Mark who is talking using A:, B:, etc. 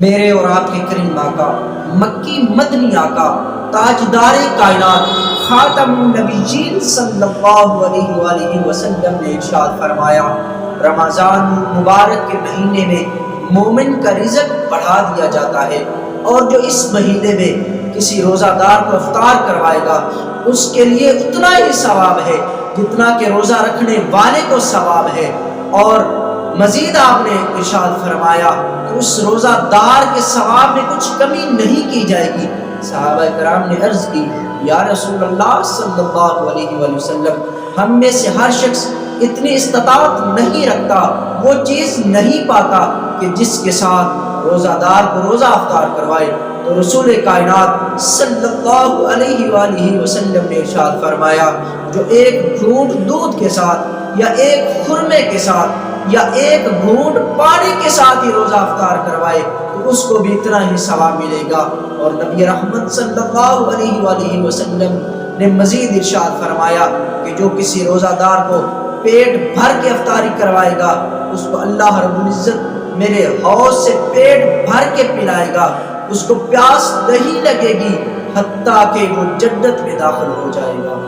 A: میرے اور آپ کے کریم آقا، مکی مدنی آقا، تاجدار کائنات، خاتم النبیین صلی اللہ علیہ وآلہ وسلم نے ارشاد فرمایا، رمضان مبارک کے مہینے میں مومن کا رزق بڑھا دیا جاتا ہے، اور جو اس مہینے میں کسی روزہ دار کو افطار کروائے گا اس کے لیے اتنا ہی ثواب ہے جتنا کہ روزہ رکھنے والے کو ثواب ہے۔ اور مزید آپ نے ارشاد فرمایا کہ اس روزہ دار کے ثواب میں کچھ کمی نہیں کی جائے گی۔ صحابہ کرام نے عرض کی، یا رسول اللہ صلی اللہ علیہ وآلہ وسلم، ہم میں سے ہر شخص اتنی استطاعت نہیں رکھتا، وہ چیز نہیں پاتا کہ جس کے ساتھ روزہ دار کو روزہ افطار کروائے۔ تو رسول کائنات صلی اللہ علیہ وآلہ وسلم نے ارشاد فرمایا، جو ایک گھونٹ دودھ کے ساتھ یا ایک خرمے کے ساتھ یا ایک گھونٹ پانی کے ساتھ ہی روزہ افطار کروائے تو اس کو بھی اتنا ہی ثواب ملے گا۔ اور نبی رحمت صلی اللہ علیہ وآلہ وسلم نے مزید ارشاد فرمایا کہ جو کسی روزہ دار کو پیٹ بھر کے افطاری کروائے گا اس کو اللہ رب العزت میرے حوض سے پیٹ بھر کے پلائے گا، اس کو پیاس نہیں لگے گی حتیٰ کہ وہ جنت میں داخل ہو جائے گا۔